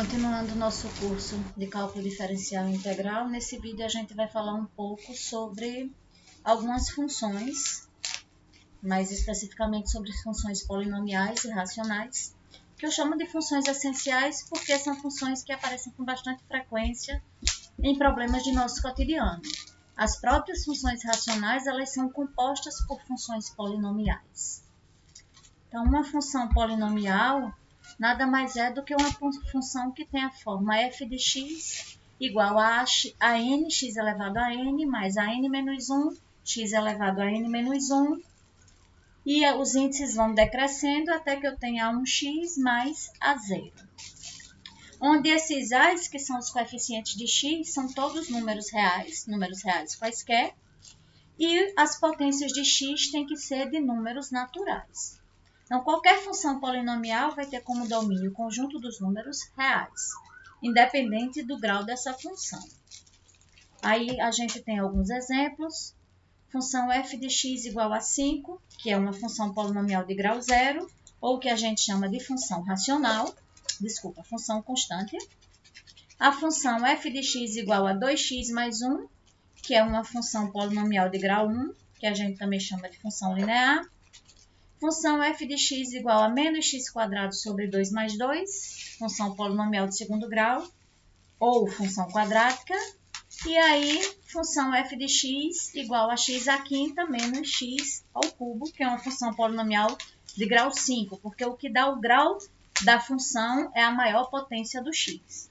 Continuando o nosso curso de cálculo diferencial integral, nesse vídeo a gente vai falar um pouco sobre algumas funções, mais especificamente sobre funções polinomiais e racionais, que eu chamo de funções essenciais porque são funções que aparecem com bastante frequência em problemas de nosso cotidiano. As próprias funções racionais, elas são compostas por funções polinomiais. Então, uma função polinomial nada mais é do que uma função que tem a forma f de x igual a nx elevado a n mais a n menos 1, x elevado a n menos 1, e os índices vão decrescendo até que eu tenha 1x mais a zero. Onde esses a's, que são os coeficientes de x, são todos números reais quaisquer, e as potências de x têm que ser de números naturais. Então, qualquer função polinomial vai ter como domínio o conjunto dos números reais, independente do grau dessa função. Aí a gente tem alguns exemplos. Função f de x igual a 5, que é uma função polinomial de grau zero, ou que a gente chama de função racional, função constante. A função f de x igual a 2x mais 1, que é uma função polinomial de grau 1, que a gente também chama de função linear. Função f de x igual a menos x² sobre 2 mais 2, função polinomial de segundo grau, ou função quadrática. E aí, função f de x igual a x à quinta menos x ao cubo, que é uma função polinomial de grau 5, porque o que dá o grau da função é a maior potência do x.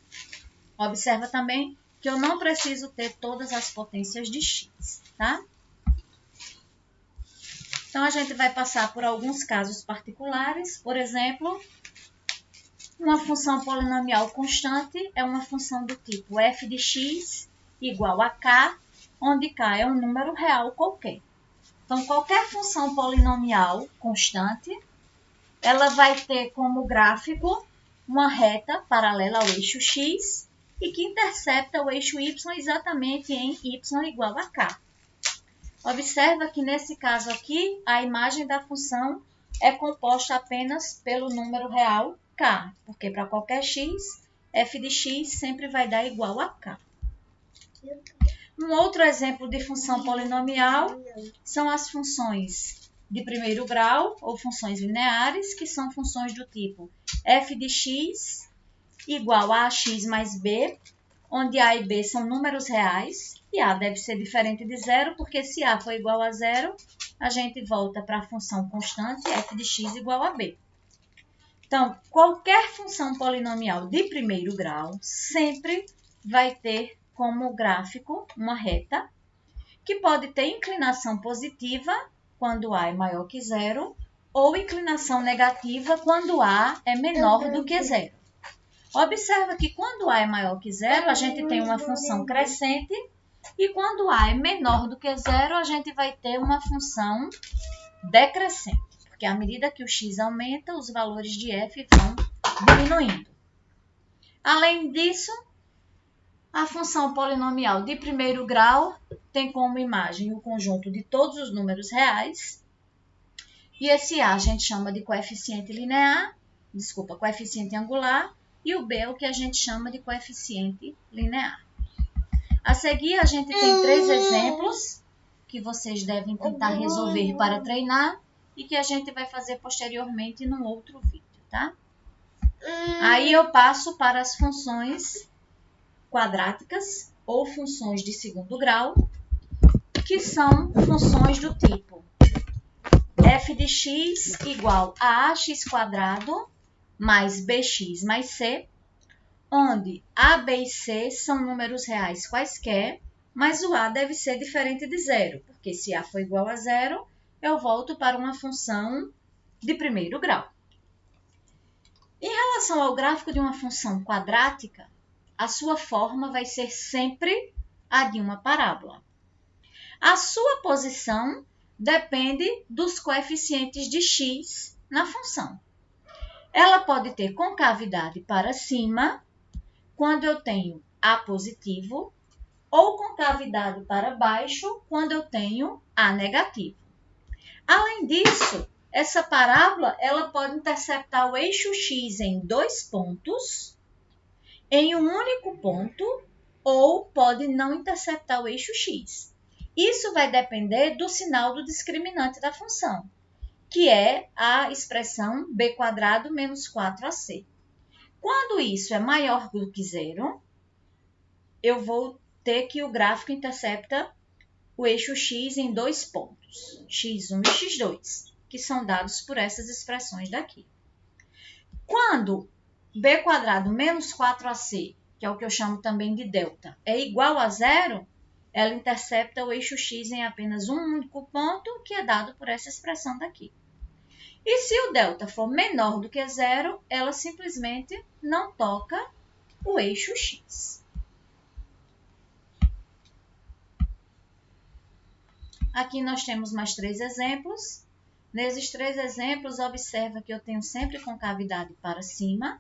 Observa também que eu não preciso ter todas as potências de x, tá? Então, a gente vai passar por alguns casos particulares. Por exemplo, uma função polinomial constante é uma função do tipo f de x igual a k, onde k é um número real qualquer. Então, qualquer função polinomial constante, ela vai ter como gráfico uma reta paralela ao eixo x e que intercepta o eixo y exatamente em y igual a k. Observa que nesse caso aqui, a imagem da função é composta apenas pelo número real k, porque para qualquer x, f de x sempre vai dar igual a k. Um outro exemplo de função polinomial são as funções de primeiro grau, ou funções lineares, que são funções do tipo f de x igual a x mais b, onde a e b são números reais, e a deve ser diferente de zero, porque se a for igual a zero, a gente volta para a função constante f de x igual a b. Então, qualquer função polinomial de primeiro grau sempre vai ter como gráfico uma reta, que pode ter inclinação positiva quando a é maior que zero, ou inclinação negativa quando a é menor do que zero. Observa que quando a é maior que zero, a gente tem uma função crescente, e quando a é menor do que zero, a gente vai ter uma função decrescente, porque à medida que o x aumenta, os valores de f vão diminuindo. Além disso, a função polinomial de primeiro grau tem como imagem o conjunto de todos os números reais, e esse a gente chama de coeficiente angular, e o b é o que a gente chama de coeficiente linear. A seguir, a gente tem 3 exemplos que vocês devem tentar resolver para treinar e que a gente vai fazer posteriormente num outro vídeo, tá? Aí eu passo para as funções quadráticas ou funções de segundo grau, que são funções do tipo f de x igual a ax² mais bx mais c, onde a, b e c são números reais quaisquer, mas o a deve ser diferente de zero, porque se a for igual a zero, eu volto para uma função de primeiro grau. Em relação ao gráfico de uma função quadrática, a sua forma vai ser sempre a de uma parábola. A sua posição depende dos coeficientes de x na função. Ela pode ter concavidade para cima, quando eu tenho a positivo, ou concavidade para baixo, quando eu tenho a negativo. Além disso, essa parábola ela pode interceptar o eixo x em 2 pontos em um único ponto ou pode não interceptar o eixo x. Isso vai depender do sinal do discriminante da função, que é a expressão b² menos 4ac. Quando isso é maior do que zero, eu vou ter que o gráfico intercepta o eixo x em dois pontos, x1 e x2, que são dados por essas expressões daqui. Quando b² menos 4ac, que é o que eu chamo também de delta, é igual a zero, ela intercepta o eixo x em apenas um único ponto, que é dado por essa expressão daqui. E se o delta for menor do que zero, ela simplesmente não toca o eixo x. Aqui nós temos mais 3 exemplos. Nesses 3 exemplos, observa que eu tenho sempre concavidade para cima,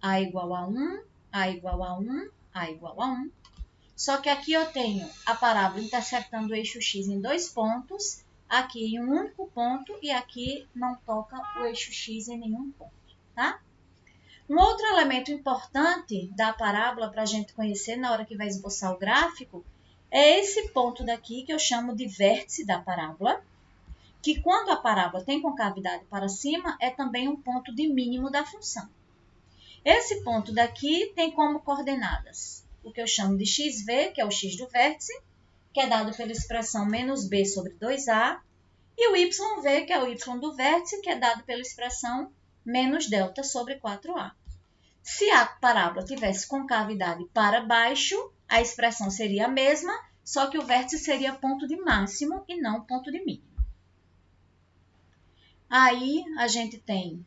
a igual a 1, a igual a 1, a igual a 1. Só que aqui eu tenho a parábola interceptando o eixo x em dois pontos, aqui em um único ponto e aqui não toca o eixo x em nenhum ponto, tá? Um outro elemento importante da parábola para a gente conhecer na hora que vai esboçar o gráfico é esse ponto daqui que eu chamo de vértice da parábola, que quando a parábola tem concavidade para cima é também um ponto de mínimo da função. Esse ponto daqui tem como coordenadas o que eu chamo de xv, que é o x do vértice, que é dado pela expressão menos b sobre 2a, e o yv, que é o y do vértice, que é dado pela expressão menos delta sobre 4a. Se a parábola tivesse concavidade para baixo, a expressão seria a mesma, só que o vértice seria ponto de máximo e não ponto de mínimo. Aí a gente tem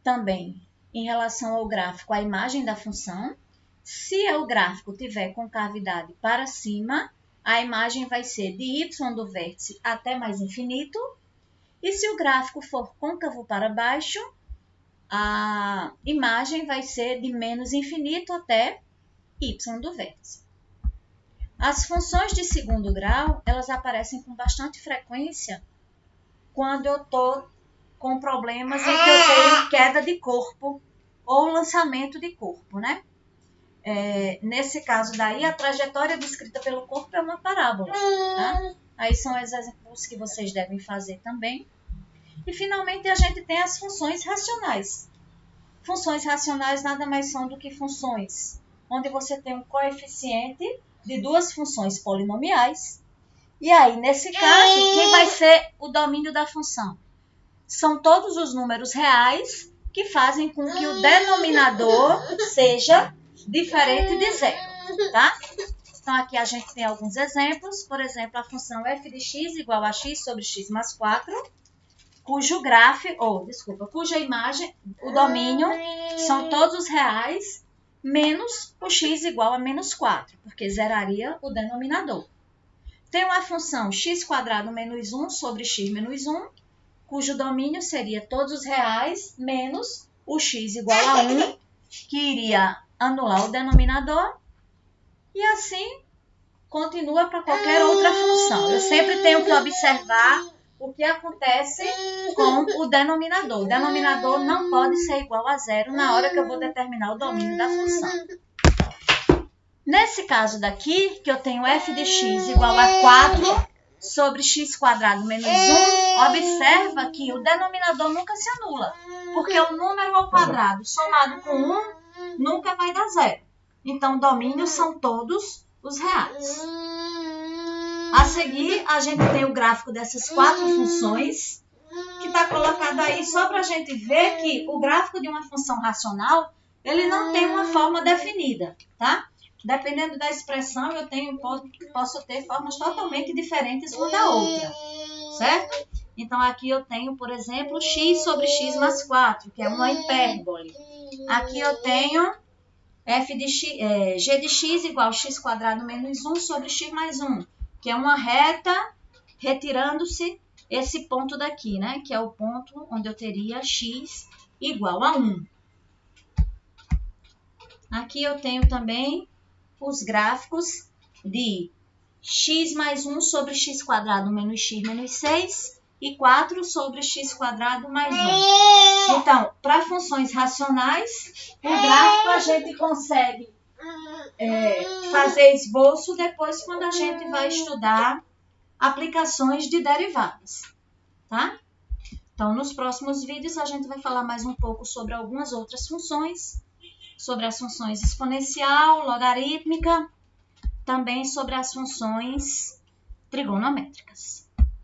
também, em relação ao gráfico, a imagem da função. Se o gráfico tiver concavidade para cima, a imagem vai ser de y do vértice até mais infinito. E se o gráfico for côncavo para baixo, a imagem vai ser de menos infinito até y do vértice. As funções de segundo grau, elas aparecem com bastante frequência quando eu estou com problemas em que eu tenho queda de corpo ou lançamento de corpo, né? Nesse caso daí, a trajetória descrita pelo corpo é uma parábola, tá? Aí são os exemplos que vocês devem fazer também. E, finalmente, a gente tem as funções racionais. Funções racionais nada mais são do que funções onde você tem um coeficiente de duas funções polinomiais. E aí, nesse caso, quem vai ser o domínio da função? São todos os números reais que fazem com que o denominador seja diferente de zero, tá? Então, aqui a gente tem alguns exemplos. Por exemplo, a função f de x igual a x sobre x mais 4, cuja imagem, o domínio, são todos os reais, menos o x igual a menos 4, porque zeraria o denominador. Tem uma função x² menos 1 sobre x menos 1, cujo domínio seria todos os reais, menos o x igual a 1, que iria anular o denominador, e assim continua para qualquer outra função. Eu sempre tenho que observar o que acontece com o denominador. O denominador não pode ser igual a zero na hora que eu vou determinar o domínio da função. Nesse caso daqui, que eu tenho f de x igual a 4 sobre x² menos 1, observa que o denominador nunca se anula, porque o número ao quadrado somado com 1 nunca vai dar zero. Então, o domínio são todos os reais. A seguir, a gente tem o gráfico dessas 4 funções, que está colocado aí só para a gente ver que o gráfico de uma função racional, ele não tem uma forma definida, tá? Dependendo da expressão, posso ter formas totalmente diferentes uma da outra, certo? Então, aqui eu tenho, por exemplo, x sobre x mais 4, que é uma hipérbole. Aqui eu tenho g de x igual a x² menos 1 sobre x mais 1, que é uma reta retirando-se esse ponto daqui, né? Que é o ponto onde eu teria x igual a 1. Aqui eu tenho também os gráficos de x mais 1 sobre x² menos x menos 6 e 4 sobre x² mais 1. Então, para funções racionais, o gráfico a gente consegue fazer esboço depois quando a gente vai estudar aplicações de derivadas, tá? Então, nos próximos vídeos, a gente vai falar mais um pouco sobre algumas outras funções, sobre as funções exponencial, logarítmica, também sobre as funções trigonométricas.